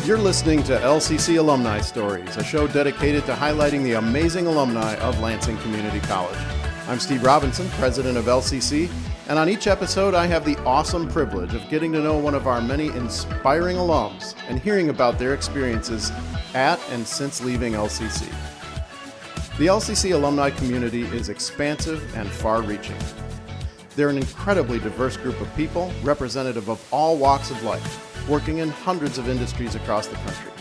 You're listening to LCC Alumni Stories, a show dedicated to highlighting the amazing alumni of Lansing Community College. I'm Steve Robinson, president of LCC, and on each episode I have the awesome privilege of getting to know one of our many inspiring alums and hearing about their experiences at and since leaving LCC. The LCC alumni community is expansive and far-reaching. They're an incredibly diverse group of people, representative of all walks of life, working in hundreds of industries across the country.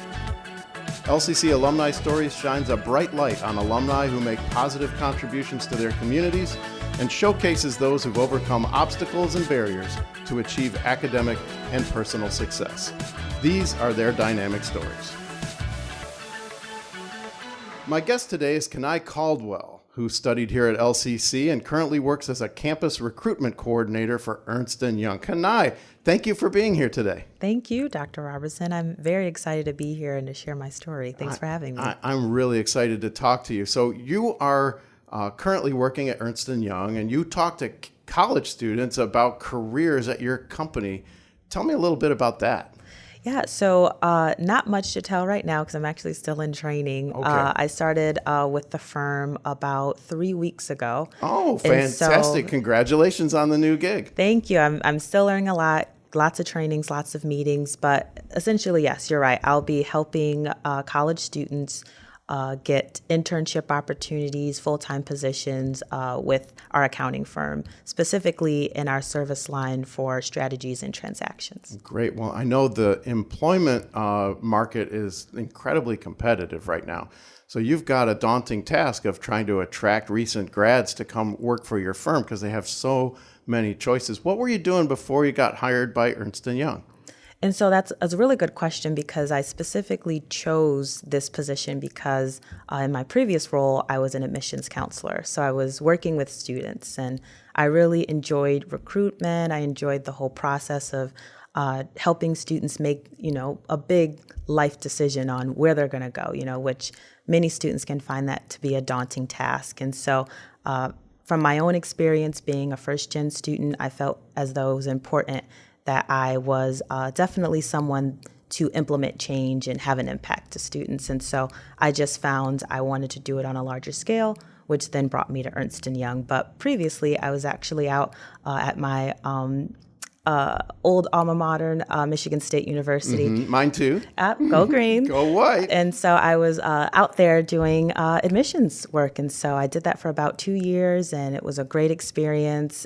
LCC Alumni Stories shines a bright light on alumni who make positive contributions to their communities and showcases those who've overcome obstacles and barriers to achieve academic and personal success. These are their dynamic stories. My guest today is Kani Caldwell, who studied here at LCC and currently works as a campus recruitment coordinator for Ernst Young. Kani, thank you for being here today. Thank you, Dr. Robertson. I'm very excited to be here and to share my story. Thanks for having me. I'm really excited to talk to you. So you are currently working at Ernst Young, and you talk to college students about careers at your company. Tell me a little bit about that. Yeah, so not much to tell right now because I'm actually still in training. Okay. I started with the firm about 3 weeks ago. Oh, fantastic. Congratulations on the new gig. Thank you. I'm still learning a lot, lots of trainings, lots of meetings, but essentially, yes, you're right. I'll be helping college students get internship opportunities, full-time positions with our accounting firm, specifically in our service line for strategies and transactions. Great. Well, I know the employment market is incredibly competitive right now. So you've got a daunting task of trying to attract recent grads to come work for your firm because they have so many choices. What were you doing before you got hired by Ernst Young? And so that's a really good question because I specifically chose this position because in my previous role, I was an admissions counselor. So I was working with students and I really enjoyed recruitment. I enjoyed the whole process of helping students make, a big life decision on where they're going to go, which many students can find that to be a daunting task. And so from my own experience being a first-gen student, I felt as though it was important that I was definitely someone to implement change and have an impact to students. And so I just found I wanted to do it on a larger scale, which then brought me to Ernst Young. But previously, I was actually out at my old alma mater, Michigan State University. Mm-hmm. Mine too. Go green. Go white. And so I was out there doing admissions work. And so I did that for about 2 years, and it was a great experience.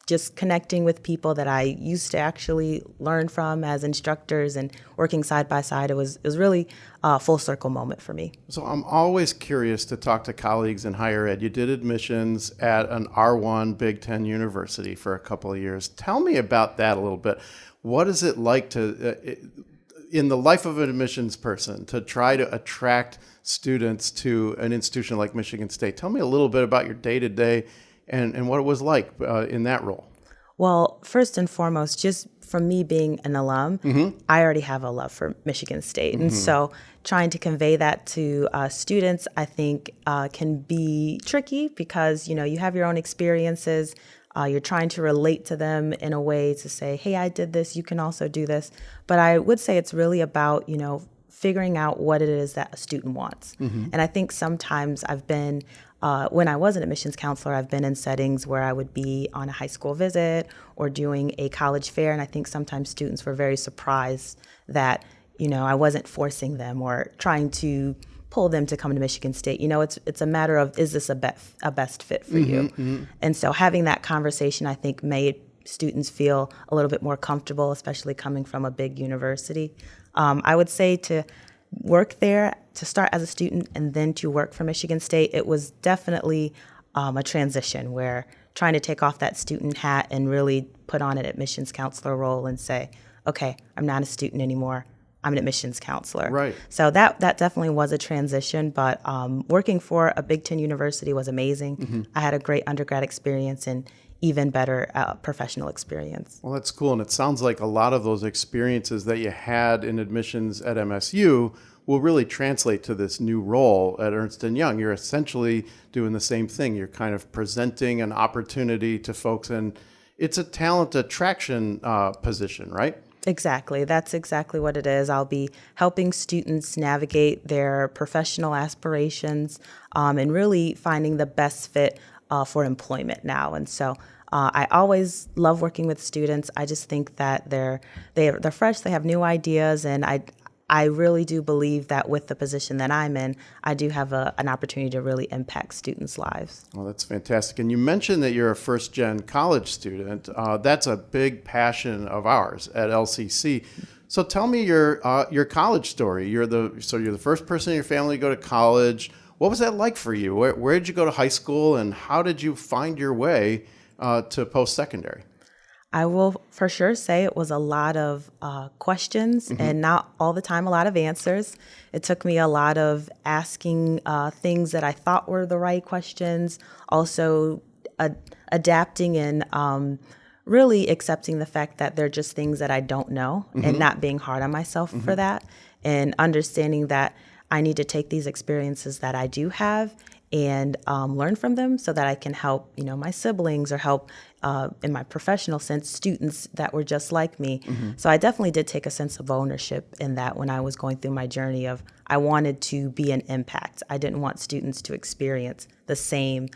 Just connecting with people that I used to actually learn from as instructors and working side by side. It was really a full circle moment for me. So I'm always curious to talk to colleagues in higher ed. You did admissions at an R1 Big Ten university for a couple of years. Tell me about that a little bit. What is it like to, in the life of an admissions person, to try to attract students to an institution like Michigan State? Tell me a little bit about your day-to-day and what it was like in that role. Well, first and foremost, just from me being an alum, I already have a love for Michigan State. And so trying to convey that to students, I think can be tricky because, you have your own experiences. You're trying to relate to them in a way to say, hey, I did this, you can also do this. But I would say it's really about, figuring out what it is that a student wants. And I think sometimes I've been when I was an admissions counselor, I've been in settings where I would be on a high school visit or doing a college fair, and I think sometimes students were very surprised that, I wasn't forcing them or trying to pull them to come to Michigan State. It's a matter of, is this a best fit for you? And so having that conversation, I think, made students feel a little bit more comfortable, especially coming from a big university. I would say to work there, to start as a student and then to work for Michigan State, it was definitely a transition where trying to take off that student hat and really put on an admissions counselor role and say, okay, I'm not a student anymore, I'm an admissions counselor. Right. So that definitely was a transition, but working for a Big Ten university was amazing. I had a great undergrad experience and even better professional experience. Well, that's cool. And it sounds like a lot of those experiences that you had in admissions at MSU will really translate to this new role at Ernst Young. You're essentially doing the same thing. You're kind of presenting an opportunity to folks, and it's a talent attraction position, right? Exactly. That's exactly what it is. I'll be helping students navigate their professional aspirations and really finding the best fit for employment now. And so I always love working with students. I just think that they're fresh, they have new ideas, and I really do believe that with the position that I'm in, I do have an opportunity to really impact students' lives. Well, that's fantastic. And you mentioned that you're a first-gen college student. That's a big passion of ours at LCC. So tell me your college story. You're the first person in your family to go to college. What was that like for you? Where did you go to high school, and how did you find your way to post-secondary? I will for sure say it was a lot of questions and not all the time a lot of answers. It took me a lot of asking things that I thought were the right questions, also adapting and really accepting the fact that they're just things that I don't know and not being hard on myself for that, and understanding that I need to take these experiences that I do have and learn from them so that I can help, my siblings or help, in my professional sense, students that were just like me. So I definitely did take a sense of ownership in that when I was going through my journey of I wanted to be an impact. I didn't want students to experience the same,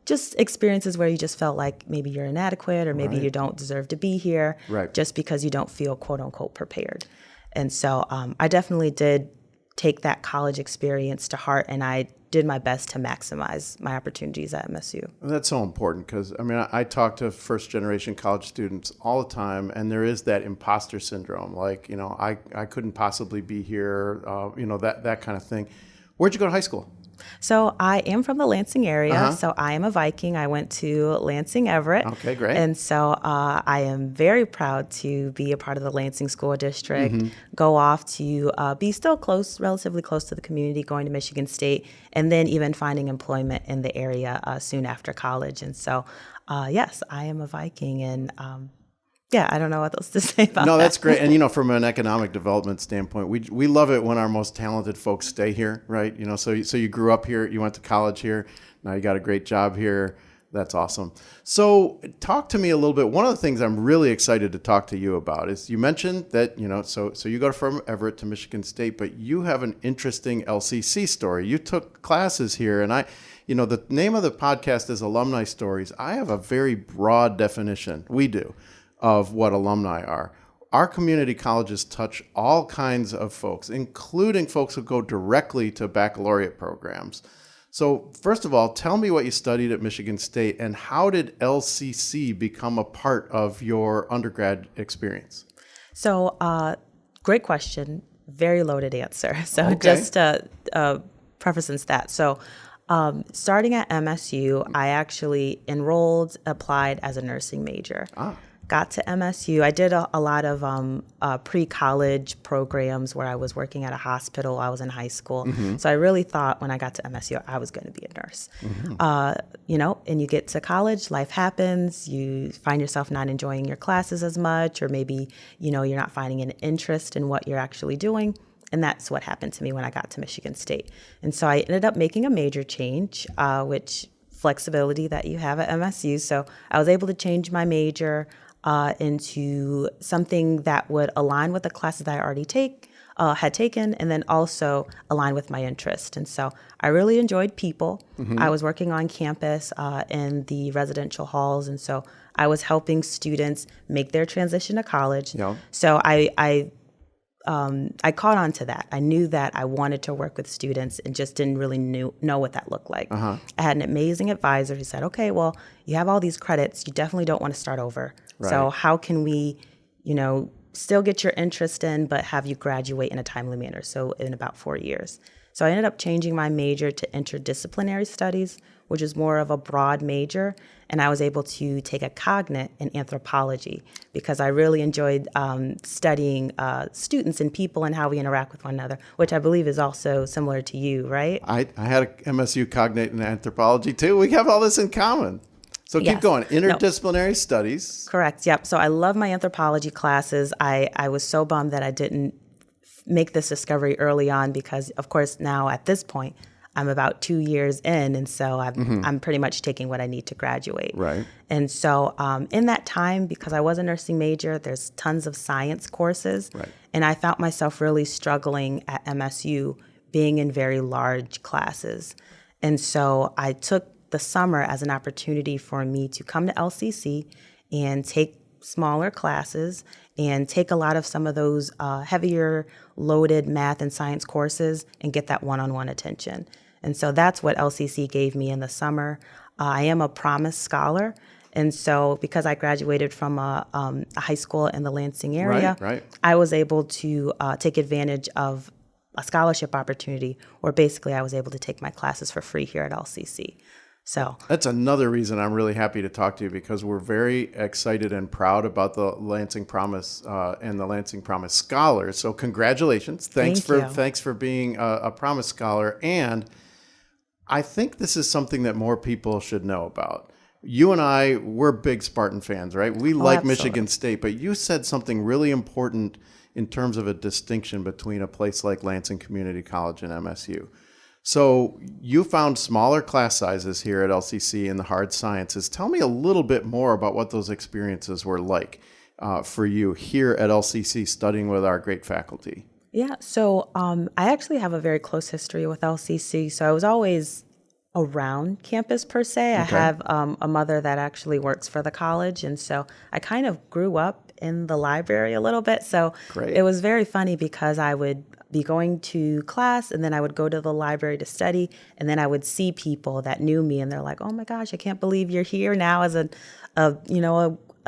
just experiences where you just felt like maybe you're inadequate or maybe you don't deserve to be here just because you don't feel quote unquote prepared. And so I definitely did take that college experience to heart, and I did my best to maximize my opportunities at MSU. Well, that's so important because, I talk to first-generation college students all the time, and there is that imposter syndrome, like, I couldn't possibly be here, that kind of thing. Where'd you go to high school? So I am from the Lansing area, so I am a Viking. I went to Lansing Everett. Okay, great. And so I am very proud to be a part of the Lansing School District, go off to be still relatively close to the community, going to Michigan State, and then even finding employment in the area soon after college. And so, yes, I am a Viking, and I don't know what else to say about that. No, that's great. And, from an economic development standpoint, we love it when our most talented folks stay here, right? So you grew up here, you went to college here, now you got a great job here. That's awesome. So talk to me a little bit. One of the things I'm really excited to talk to you about is you mentioned that, so you go from Everett to Michigan State, but you have an interesting LCC story. You took classes here, and the name of the podcast is Alumni Stories. I have a very broad definition. We do. Of what alumni are. Our community colleges touch all kinds of folks, including folks who go directly to baccalaureate programs. So first of all, tell me what you studied at Michigan State and how did LCC become a part of your undergrad experience? So great question, very loaded answer. So Okay. just preface that. So starting at MSU, I actually applied as a nursing major. Got to MSU. I did a lot of pre-college programs where I was working at a hospital. I was in high school. So I really thought when I got to MSU, I was going to be a nurse. And you get to college, life happens. You find yourself not enjoying your classes as much, or maybe, you're not finding an interest in what you're actually doing. And that's what happened to me when I got to Michigan State. And so I ended up making a major change, which flexibility that you have at MSU. So I was able to change my major into something that would align with the classes that I already had taken, and then also align with my interest. And so I really enjoyed people. I was working on campus in the residential halls, and so I was helping students make their transition to college. So I caught on to that. I knew that I wanted to work with students and just didn't really know what that looked like. I had an amazing advisor who said, okay, well, you have all these credits. You definitely don't want to start over. Right. So how can we, still get your interest in, but have you graduate in a timely manner? So in about 4 years. So I ended up changing my major to interdisciplinary studies, which is more of a broad major. And I was able to take a cognate in anthropology because I really enjoyed studying students and people and how we interact with one another, which I believe is also similar to you, right? I had a MSU cognate in anthropology too. We have all this in common. So keep going. Interdisciplinary studies. Correct. Yep. So I love my anthropology classes. I was so bummed that I didn't make this discovery early on because, of course, now at this point, I'm about 2 years in, and so I'm pretty much taking what I need to graduate. Right. And so in that time, because I was a nursing major, there's tons of science courses. Right. And I found myself really struggling at MSU being in very large classes. And so I took the summer as an opportunity for me to come to LCC and take smaller classes and take a lot of some of those heavier loaded math and science courses and get that one-on-one attention. And so that's what LCC gave me in the summer. I am a Promise Scholar. And so because I graduated from a high school in the Lansing area, Right. I was able to take advantage of a scholarship opportunity where basically I was able to take my classes for free here at LCC. So that's another reason I'm really happy to talk to you, because we're very excited and proud about the Lansing Promise and the Lansing Promise Scholars. So congratulations. Thanks for being a Promise Scholar. And I think this is something that more people should know about. You and I, we're big Spartan fans, right? We like absolutely. Michigan State, but you said something really important in terms of a distinction between a place like Lansing Community College and MSU. So you found smaller class sizes here at LCC in the hard sciences. Tell me a little bit more about what those experiences were like for you here at LCC studying with our great faculty. Yeah, so I actually have a very close history with LCC. So I was always around campus per se. I have a mother that actually works for the college. And so I kind of grew up in the library a little bit. So It was very funny because I would be going to class and then I would go to the library to study. And then I would see people that knew me and they're like, oh my gosh, I can't believe you're here now as a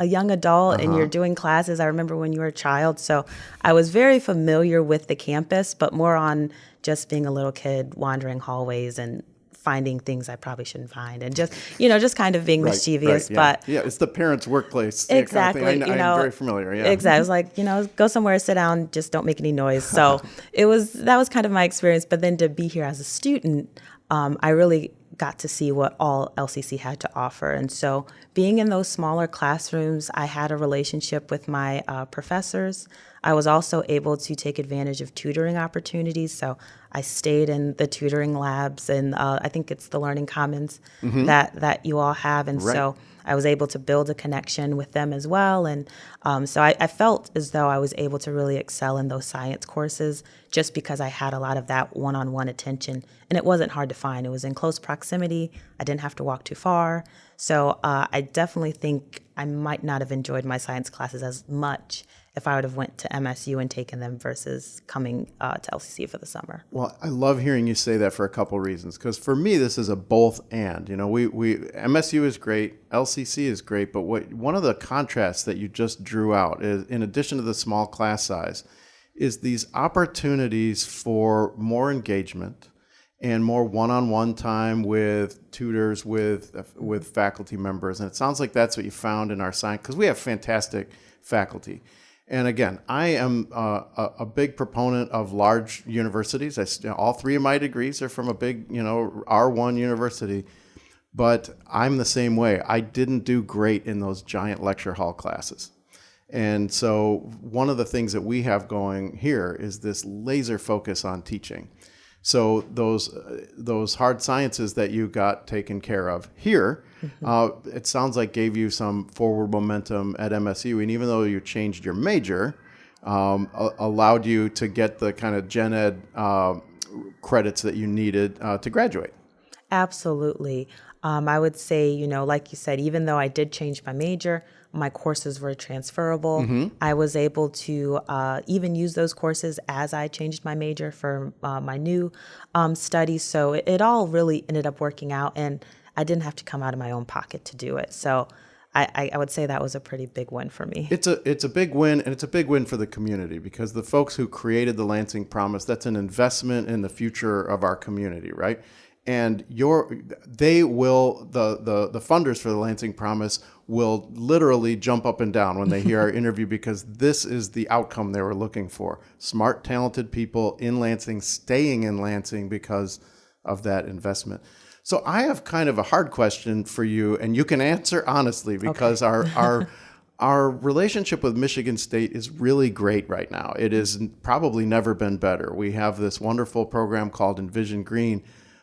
young adult and you're doing classes. I remember when you were a child. So I was very familiar with the campus, but more on just being a little kid wandering hallways and finding things I probably shouldn't find, and just kind of being mischievous. But it's the parents' workplace. Exactly. Kind of thing. I'm very familiar. Yeah. Exactly. I was like, go somewhere, sit down, just don't make any noise. So that was kind of my experience. But then to be here as a student, I really got to see what all LCC had to offer. And so being in those smaller classrooms, I had a relationship with my professors. I was also able to take advantage of tutoring opportunities. So I stayed in the tutoring labs, and I think it's the Learning Commons that you all have. And so I was able to build a connection with them as well. And so I felt as though I was able to really excel in those science courses just because I had a lot of that one-on-one attention. And it wasn't hard to find. It was in close proximity. I didn't have to walk too far. So I definitely think I might not have enjoyed my science classes as much if I would have went to MSU and taken them versus coming to LCC for the summer. Well, I love hearing you say that for a couple of reasons, because for me, this is a both and. We MSU is great, LCC is great, but one of the contrasts that you just drew out is, in addition to the small class size, is these opportunities for more engagement and more one-on-one time with tutors, with faculty members. And it sounds like that's what you found in our science, because we have fantastic faculty. And again, I am a big proponent of large universities. All three of my degrees are from a big, R1 university. But I'm the same way. I didn't do great in those giant lecture hall classes. And so one of the things that we have going here is this laser focus on teaching. So those hard sciences that you got taken care of here, it sounds like gave you some forward momentum at MSU. And even though you changed your major, allowed you to get the kind of gen ed credits that you needed to graduate. Absolutely. I would say, like you said, even though I did change my major, my courses were transferable. I was able to even use those courses as I changed my major for my new studies. So it all really ended up working out, and I didn't have to come out of my own pocket to do it. So I would say that was a pretty big win for me. It's a big win, and it's a big win for the community, because the folks who created the Lansing Promise, that's an investment in the future of our community, right? And the funders for the Lansing Promise will literally jump up and down when they hear our interview, because this is the outcome they were looking for. Smart, talented people in Lansing staying in Lansing because of that investment. So I have kind of a hard question for you, and you can answer honestly, because our relationship with Michigan State is really great right now. It has probably never been better. We have this wonderful program called Envision Green.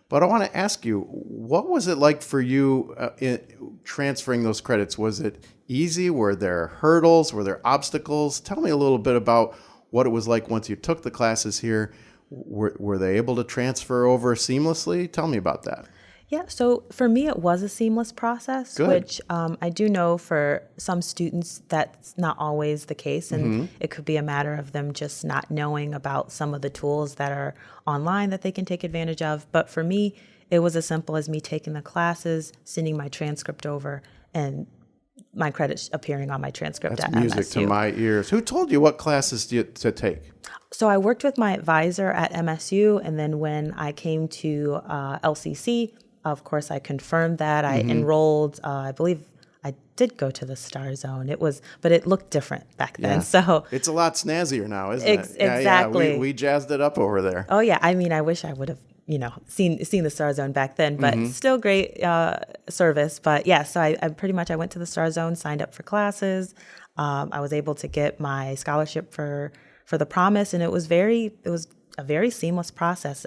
But I want to ask you, what was it like for you in transferring those credits? Was it easy? Were there hurdles? Were there obstacles? Tell me a little bit about what it was like once you took the classes here. Were they able to transfer over seamlessly? Tell me about that. Yeah, so for me, it was a seamless process, Good. which I do know for some students that's not always the case, and it could be a matter of them just not knowing about some of the tools that are online that they can take advantage of. But for me, it was as simple as me taking the classes, sending my transcript over, and my credits appearing on my transcript That's at music MSU. to my ears. Who told you what classes to take? So I worked with my advisor at MSU, and then when I came to LCC, of course, I confirmed that. I enrolled. I believe I did go to the Star Zone. But it looked different back then. Yeah. So It's a lot snazzier now, isn't it? Exactly. Yeah. We jazzed it up over there. oh yeah, I mean, I wish I would have seen the Star Zone back then, but still great service. But yeah, so I pretty much I went to the Star Zone, signed up for classes. I was able to get my scholarship for the Promise, and it was a very seamless process.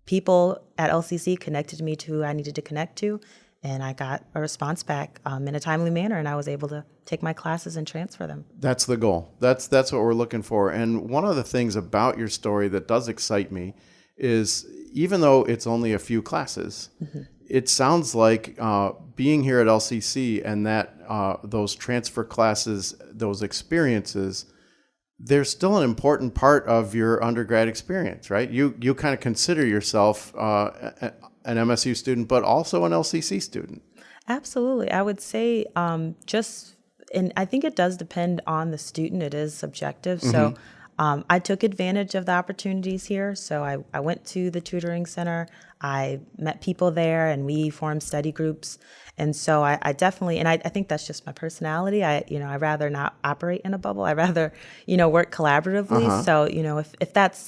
People at LCC connected me to who I needed to connect to, and I got a response back in a timely manner, and I was able to take my classes and transfer them. That's the goal. That's what we're looking for. And one of the things about your story that does excite me is even though it's only a few classes, it sounds like being here at LCC and that those transfer classes, those experiences, they're still an important part of your undergrad experience, right? You kind of consider yourself an MSU student, but also an LCC student. Absolutely. I would say and I think it does depend on the student. It is subjective. So I took advantage of the opportunities here. So I went to the tutoring center. I met people there, and we formed study groups. And so I definitely, and I think that's just my personality. I'd rather not operate in a bubble. I'd rather, work collaboratively. So,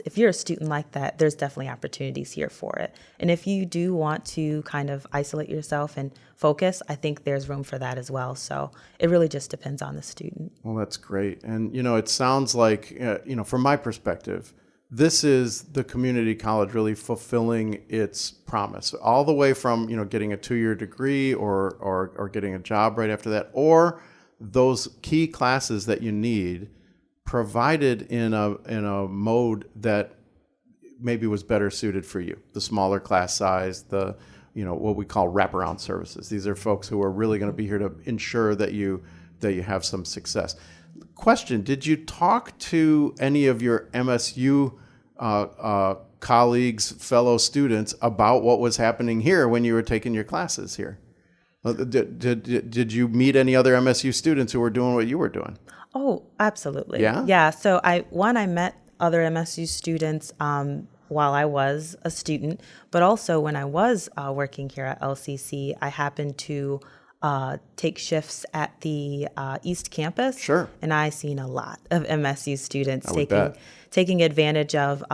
if you're a student like that, there's definitely opportunities here for it. And if you do want to kind of isolate yourself and focus, I think there's room for that as well. So it really just depends on the student. Well, that's great. And, it sounds like, from my perspective, this is the community college really fulfilling its promise, all the way from, getting a 2-year degree or getting a job right after that, or those key classes that you need provided in a mode that maybe was better suited for you. The smaller class size, the, what we call wraparound services. These are folks who are really going to be here to ensure that you have some success. Question, did you talk to any of your MSU colleagues, fellow students, about what was happening here when you were taking your classes here? Did you meet any other MSU students who were doing what you were doing? Oh, absolutely. Yeah? Yeah. So I met other MSU students while I was a student, but also when I was working here at LCC, I happened to take shifts at the East Campus. Sure. And I seen a lot of MSU students bet. taking advantage of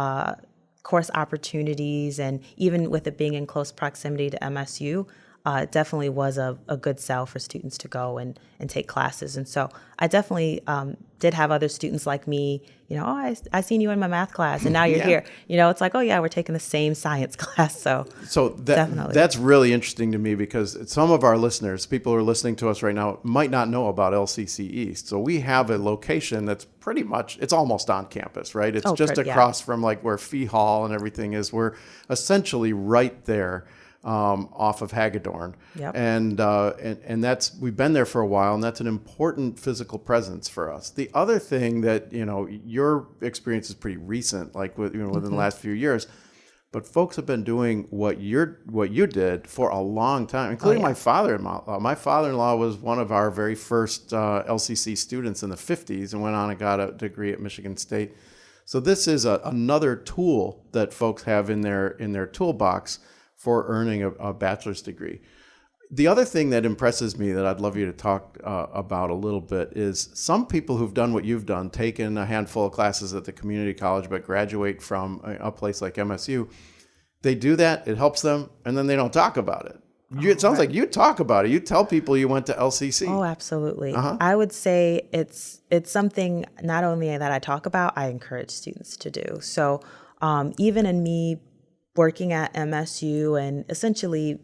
course opportunities, and even with it being in close proximity to MSU, it definitely was a good sell for students to go and take classes. And so I definitely did have other students like me, I seen you in my math class and now you're here. It's like, oh yeah, we're taking the same science class. So definitely. That's really interesting to me, because some of our listeners, people who are listening to us right now, might not know about LCC East. So we have a location that's pretty much, it's almost on campus, right? It's just across from like where Fee Hall and everything is. We're essentially right there. Off of Hagedorn. Yep. And we've been there for a while, and that's an important physical presence for us. The other thing that, your experience is pretty recent, like within the last few years, but folks have been doing what you did for a long time, including my father-in-law. My father-in-law was one of our very first LCC students in the 50s and went on and got a degree at Michigan State. So this is another tool that folks have in their toolbox for earning a bachelor's degree. The other thing that impresses me that I'd love you to talk about a little bit is some people who've done what you've done, taken a handful of classes at the community college, but graduate from a place like MSU. They do that, it helps them, and then they don't talk about it. It sounds like you talk about it. You tell people you went to LCC. Oh, absolutely. I would say it's something not only that I talk about, I encourage students to do. So even in me working at MSU and essentially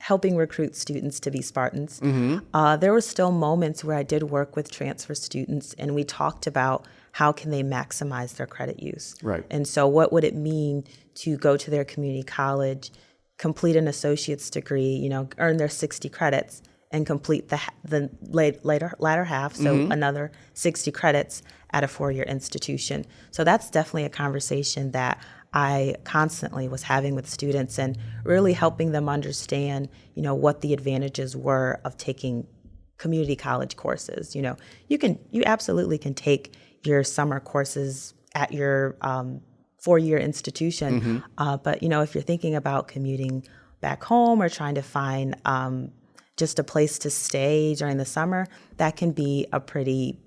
helping recruit students to be Spartans, there were still moments where I did work with transfer students, and we talked about how can they maximize their credit use. Right. And so what would it mean to go to their community college, complete an associate's degree, earn their 60 credits, and complete the latter half, so another 60 credits at a 4-year institution. So that's definitely a conversation that I constantly was having with students and really helping them understand, what the advantages were of taking community college courses. You absolutely can take your summer courses at your 4-year institution, but if you're thinking about commuting back home or trying to find just a place to stay during the summer, that can be a pretty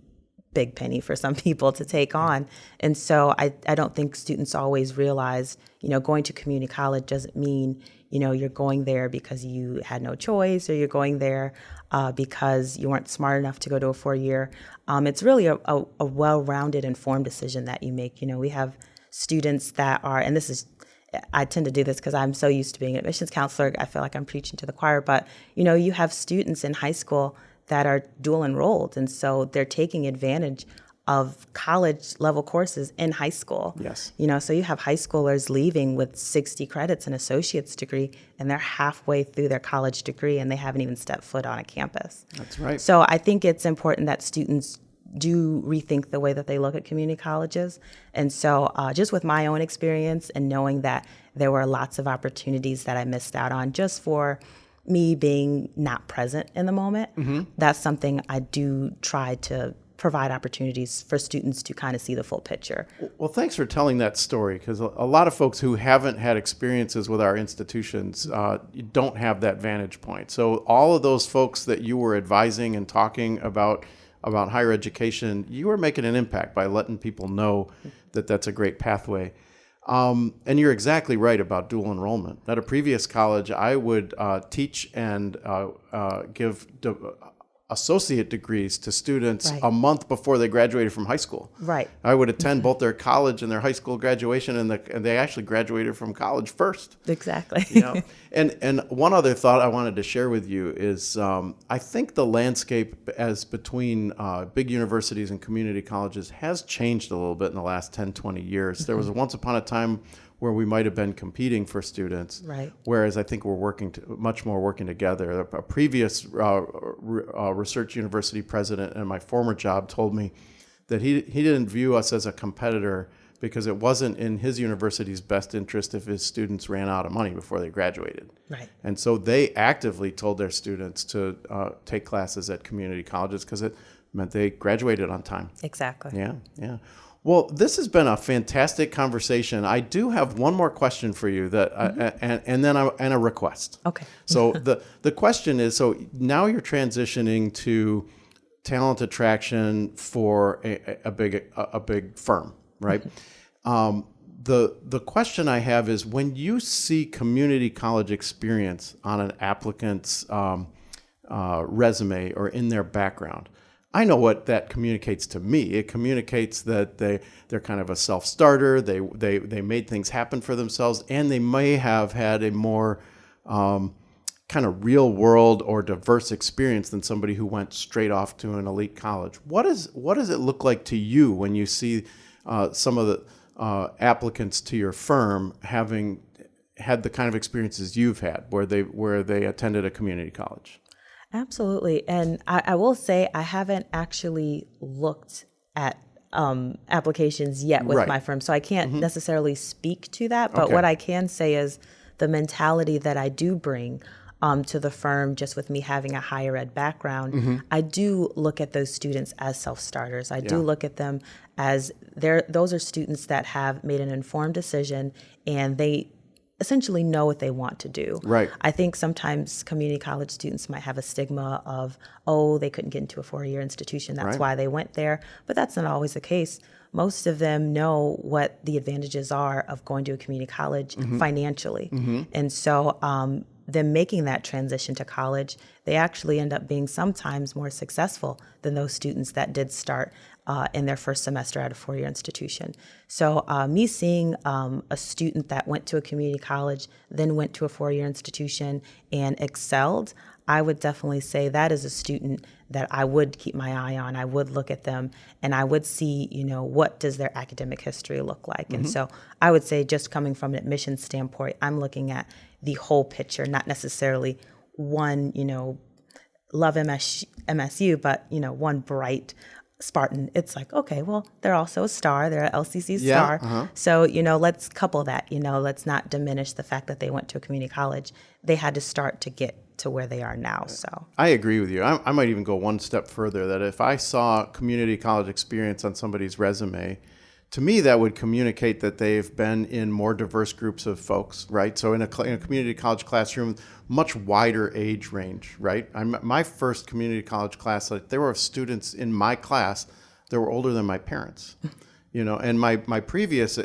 big penny for some people to take on. And so I don't think students always realize, going to community college doesn't mean, you're going there because you had no choice or you're going there because you weren't smart enough to go to a 4-year. It's really a well-rounded, informed decision that you make. We have students that are, and I tend to do this because I'm so used to being an admissions counselor, I feel like I'm preaching to the choir, but, you have students in high school that are dual enrolled, and so they're taking advantage of college level courses in high school. Yes. So you have high schoolers leaving with 60 credits, an associate's degree, and they're halfway through their college degree and they haven't even stepped foot on a campus. That's right. So I think it's important that students do rethink the way that they look at community colleges. And so just with my own experience and knowing that there were lots of opportunities that I missed out on just for me being not present in the moment, that's something I do try to provide opportunities for students to kind of see the full picture. Well, thanks for telling that story, because a lot of folks who haven't had experiences with our institutions don't have that vantage point. So all of those folks that you were advising and talking about higher education, you were making an impact by letting people know that that's a great pathway. And you're exactly right about dual enrollment. At a previous college, I would teach and give associate degrees to students a month before they graduated from high school. Right. I would attend both their college and their high school graduation, and they actually graduated from college first. Exactly. And one other thought I wanted to share with you is I think the landscape as between big universities and community colleges has changed a little bit in the last 10, 20 years. There was once upon a time where we might have been competing for students, right? Whereas I think we're much more working together. A previous research university president in my former job told me that he didn't view us as a competitor because it wasn't in his university's best interest if his students ran out of money before they graduated. Right. And so they actively told their students to take classes at community colleges because it meant they graduated on time. Exactly. Yeah. Well, this has been a fantastic conversation. I do have one more question for you that, and then a request. Okay. So the question is: so now you're transitioning to talent attraction for a big firm, right? The question I have is: when you see community college experience on an applicant's resume or in their background, I know what that communicates to me. It communicates that they're kind of a self-starter. They made things happen for themselves, and they may have had a more kind of real-world or diverse experience than somebody who went straight off to an elite college. What does it look like to you when you see some of the applicants to your firm having had the kind of experiences you've had, where they attended a community college? Absolutely. And I will say I haven't actually looked at applications yet with my firm, so I can't necessarily speak to that. But what I can say is the mentality that I do bring to the firm, just with me having a higher ed background, I do look at those students as self-starters. I do look at them as those are students that have made an informed decision and they essentially know what they want to do. Right. I think sometimes community college students might have a stigma of, oh, they couldn't get into a 4-year institution, that's why they went there. But that's not always the case. Most of them know what the advantages are of going to a community college financially. And so them making that transition to college, they actually end up being sometimes more successful than those students that did start in their first semester at a four-year institution. So me seeing a student that went to a community college, then went to a four-year institution and excelled, I would definitely say that is a student that I would keep my eye on. I would look at them and I would see, what does their academic history look like? And so I would say, just coming from an admissions standpoint, I'm looking at the whole picture, not necessarily one, love MSU, but, one bright Spartan. It's like, okay, well, they're also a star. They're an LCC star. So, let's couple that. Let's not diminish the fact that they went to a community college. They had to start to get to where they are now. So I agree with you. I might even go one step further, that if I saw community college experience on somebody's resume, to me, that would communicate that they've been in more diverse groups of folks, right? So in a community college classroom, much wider age range, right? My first community college class, there were students in my class that were older than my parents, and my previous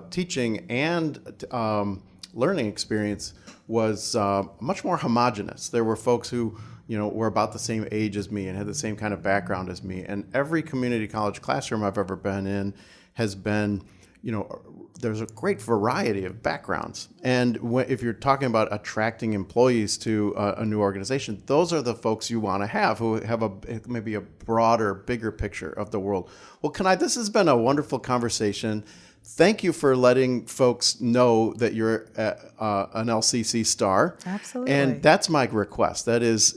teaching and learning experience was much more homogenous. There were folks who, were about the same age as me and had the same kind of background as me. And every community college classroom I've ever been in has been, there's a great variety of backgrounds. And if you're talking about attracting employees to a new organization, those are the folks you want to have, who have maybe a broader, bigger picture of the world. Well, this has been a wonderful conversation. Thank you for letting folks know that you're an LCC star. Absolutely. And that's my request. That is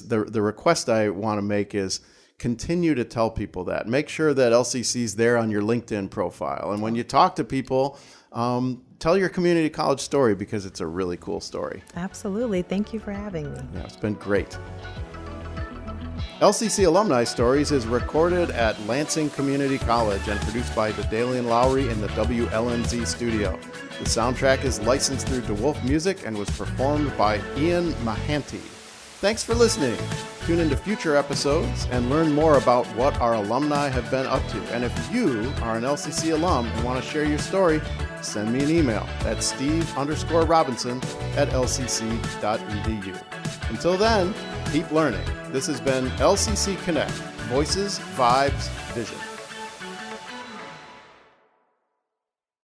the request I want to make is continue to tell people that. Make sure that LCC's there on your LinkedIn profile. And when you talk to people, tell your community college story, because it's a really cool story. Absolutely. Thank you for having me. Yeah, it's been great. LCC Alumni Stories is recorded at Lansing Community College and produced by DeDaly and Lowry in the WLNZ studio. The soundtrack is licensed through DeWolf Music and was performed by Ian Mahanti. Thanks for listening. Tune into future episodes and learn more about what our alumni have been up to. And if you are an LCC alum and want to share your story, send me an email at steve_robinson@lcc.edu. Until then, keep learning. This has been LCC Connect, Voices, Vibes, Vision.